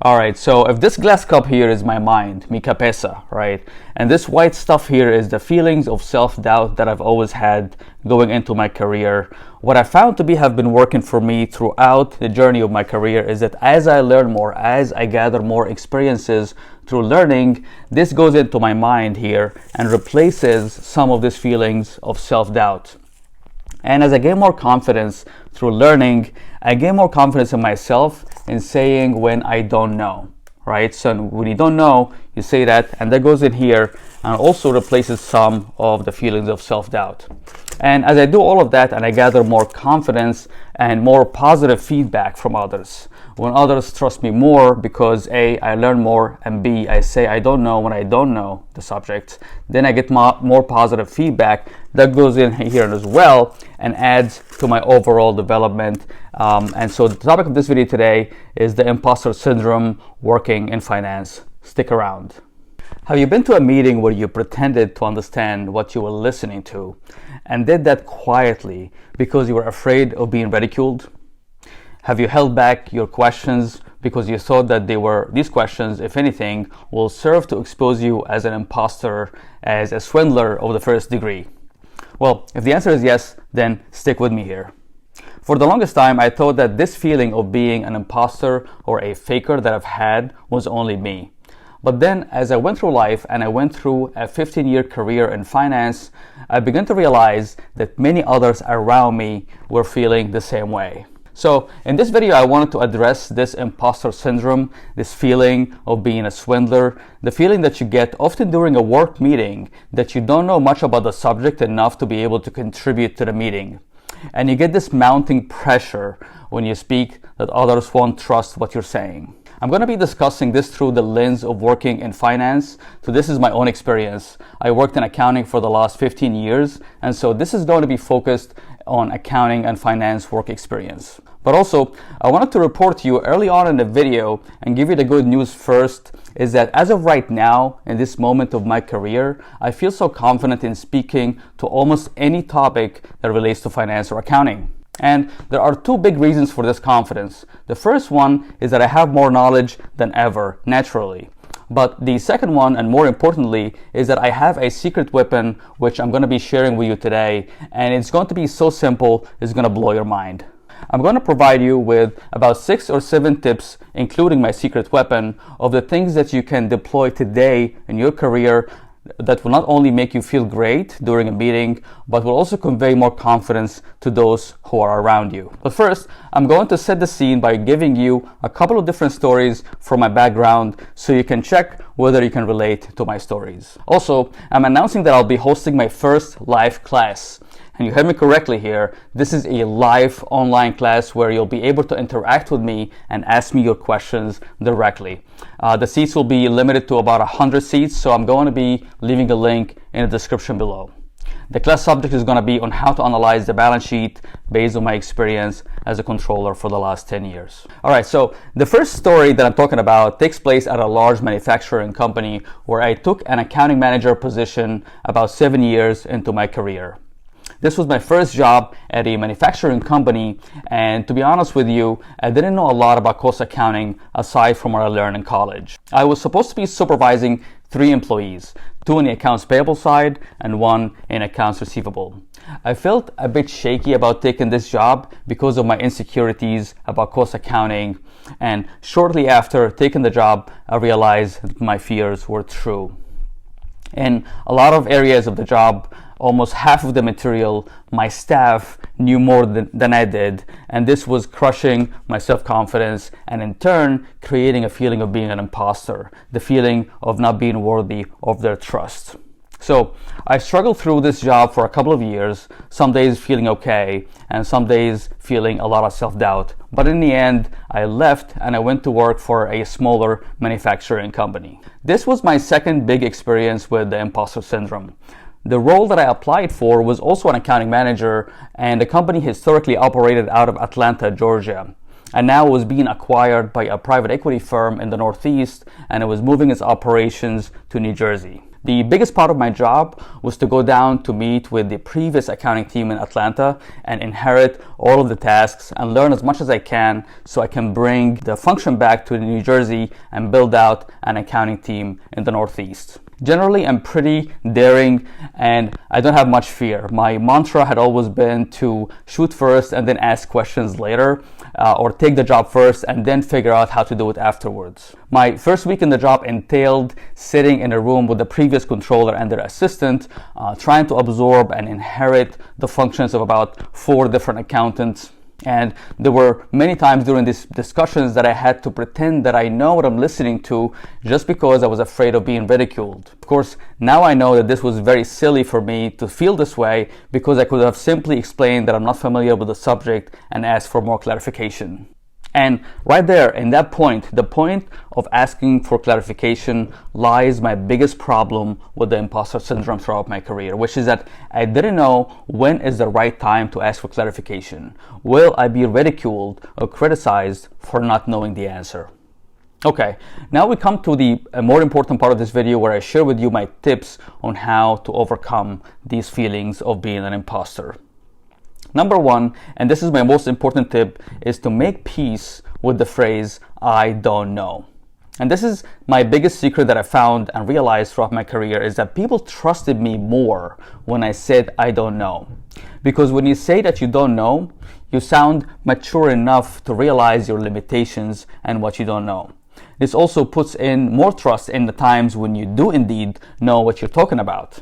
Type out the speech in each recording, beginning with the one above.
All right, so if this glass cup here is my mind, mi cabeza, right? And this white stuff here is the feelings of self-doubt that I've always had going into my career. What I found to have been working for me throughout the journey of my career is that as I learn more, as I gather more experiences through learning, this goes into my mind here and replaces some of these feelings of self-doubt. And as I gain more confidence through learning, I gain more confidence in myself in saying when I don't know, right? So when you don't know, you say that, and that goes in here and also replaces some of the feelings of self-doubt. And as I do all of that and I gather more confidence and more positive feedback from others, when others trust me more because A, I learn more, and B, I say I don't know when I don't know the subject, then I get more positive feedback that goes in here as well and adds to my overall development. And so the topic of this video today is the imposter syndrome working in finance. Stick around. Have you been to a meeting where you pretended to understand what you were listening to and did that quietly because you were afraid of being ridiculed? Have you held back your questions because you thought that these questions, if anything, will serve to expose you as an imposter, as a swindler of the first degree? Well, if the answer is yes, then stick with me here. For the longest time, I thought that this feeling of being an imposter or a faker that I've had was only me. But then as I went through life and I went through a 15-year career in finance, I began to realize that many others around me were feeling the same way. So in this video, I wanted to address this imposter syndrome, this feeling of being a swindler, the feeling that you get often during a work meeting that you don't know much about the subject enough to be able to contribute to the meeting. And you get this mounting pressure when you speak that others won't trust what you're saying. I'm going to be discussing this through the lens of working in finance. So this is my own experience. I worked in accounting for the last 15 years. And so this is going to be focused on accounting and finance work experience. But also, I wanted to report to you early on in the video and give you the good news first, is that as of right now, in this moment of my career, I feel so confident in speaking to almost any topic that relates to finance or accounting. And there are two big reasons for this confidence. The first one is that I have more knowledge than ever, naturally. But the second one, and more importantly, is that I have a secret weapon which I'm going to be sharing with you today, and it's going to be so simple, it's going to blow your mind. I'm going to provide you with about 6 or 7 tips, including my secret weapon, of the things that you can deploy today in your career that will not only make you feel great during a meeting, but will also convey more confidence to those who are around you. But first, I'm going to set the scene by giving you a couple of different stories from my background so you can check whether you can relate to my stories. Also, I'm announcing that I'll be hosting my first live class. And you heard me correctly here. This is a live online class where you'll be able to interact with me and ask me your questions directly. The seats will be limited to about 100 seats, so I'm going to be leaving a link in the description below. The class subject is going to be on how to analyze the balance sheet based on my experience as a controller for the last 10 years. All right, so the first story that I'm talking about takes place at a large manufacturing company where I took an accounting manager position about 7 years into my career. This was my first job at a manufacturing company, and to be honest with you, I didn't know a lot about cost accounting aside from what I learned in college. I was supposed to be supervising 3 employees, 2 on the accounts payable side and 1 in accounts receivable. I felt a bit shaky about taking this job because of my insecurities about cost accounting, and shortly after taking the job, I realized that my fears were true. In a lot of areas of the job, almost half of the material, my staff knew more than I did, and this was crushing my self-confidence and in turn creating a feeling of being an imposter, the feeling of not being worthy of their trust. So I struggled through this job for a couple of years, some days feeling okay and some days feeling a lot of self-doubt. But in the end, I left and I went to work for a smaller manufacturing company. This was my second big experience with the imposter syndrome. The role that I applied for was also an accounting manager, and the company historically operated out of Atlanta, Georgia. And now it was being acquired by a private equity firm in the Northeast, and it was moving its operations to New Jersey. The biggest part of my job was to go down to meet with the previous accounting team in Atlanta and inherit all of the tasks and learn as much as I can so I can bring the function back to New Jersey and build out an accounting team in the Northeast. Generally, I'm pretty daring and I don't have much fear. My mantra had always been to shoot first and then ask questions later, or take the job first and then figure out how to do it afterwards. My first week in the job entailed sitting in a room with the previous controller and their assistant, trying to absorb and inherit the functions of about 4 different accountants. And there were many times during these discussions that I had to pretend that I know what I'm listening to just because I was afraid of being ridiculed. Of course, now I know that this was very silly for me to feel this way because I could have simply explained that I'm not familiar with the subject and asked for more clarification. And right there, in that point, the point of asking for clarification lies my biggest problem with the imposter syndrome throughout my career, which is that I didn't know when is the right time to ask for clarification. Will I be ridiculed or criticized for not knowing the answer? Okay, now we come to the more important part of this video where I share with you my tips on how to overcome these feelings of being an imposter. Number 1, and this is my most important tip, is to make peace with the phrase, I don't know. And this is my biggest secret that I found and realized throughout my career, is that people trusted me more when I said, I don't know. Because when you say that you don't know, you sound mature enough to realize your limitations and what you don't know. This also puts in more trust in the times when you do indeed know what you're talking about.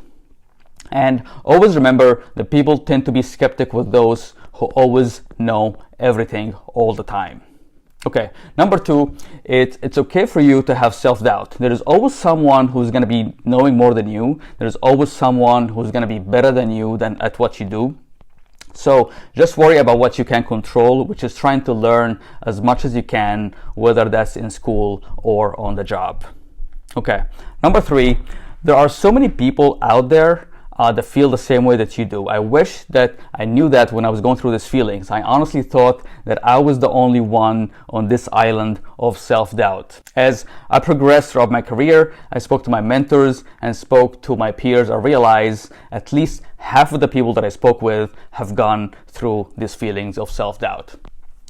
And always remember that people tend to be skeptic with those who always know everything all the time. Okay, number 2, it's okay for you to have self-doubt. There is always someone who's going to be knowing more than you. There's always someone who's going to be better than you at what you do. So just worry about what you can control, which is trying to learn as much as you can, whether that's in school or on the job. Okay, number 3, there are so many people out there that feel the same way that you do. I wish that I knew that when I was going through these feelings. I honestly thought that I was the only one on this island of self-doubt. As I progressed throughout my career, I spoke to my mentors and spoke to my peers. I realized at least half of the people that I spoke with have gone through these feelings of self-doubt.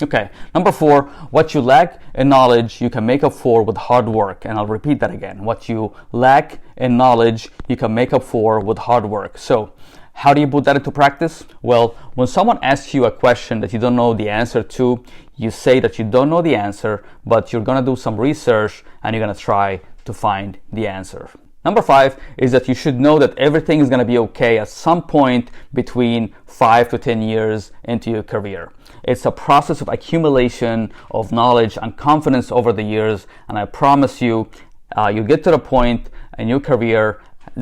Okay, number 4, what you lack in knowledge, you can make up for with hard work. And I'll repeat that again. What you lack in knowledge, you can make up for with hard work. So how do you put that into practice? Well, when someone asks you a question that you don't know the answer to, you say that you don't know the answer, but you're going to do some research and you're going to try to find the answer. Number 5 is that you should know that everything is going to be okay at some point between 5 to 10 years into your career. It's a process of accumulation of knowledge and confidence over the years, and I promise you, you'll get to the point in your career,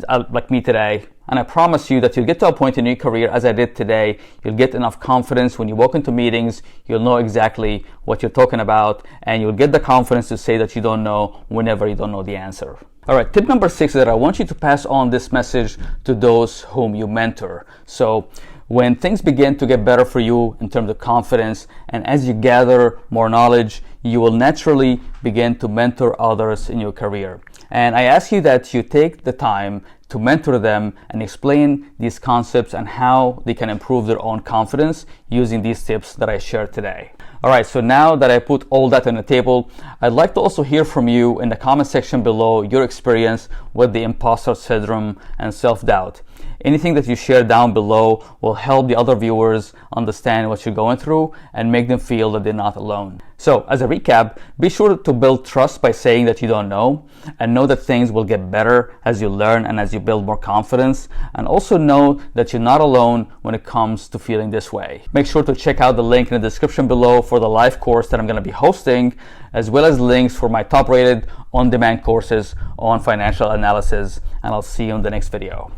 like me today, and I promise you that you'll get to a point in your career, as I did today, you'll get enough confidence when you walk into meetings, you'll know exactly what you're talking about, and you'll get the confidence to say that you don't know whenever you don't know the answer. All right, tip number 6 is that I want you to pass on this message to those whom you mentor. So when things begin to get better for you in terms of confidence, and as you gather more knowledge, you will naturally begin to mentor others in your career. And I ask you that you take the time to mentor them and explain these concepts and how they can improve their own confidence using these tips that I shared today. All right, so now that I put all that on the table, I'd like to also hear from you in the comment section below your experience with the imposter syndrome and self-doubt. Anything that you share down below will help the other viewers understand what you're going through and make them feel that they're not alone. So as a recap, be sure to build trust by saying that you don't know, and know that things will get better as you learn and as you build more confidence, and also know that you're not alone when it comes to feeling this way. Make sure to check out the link in the description below for the live course that I'm going to be hosting, as well as links for my top-rated on-demand courses on financial analysis, and I'll see you in the next video.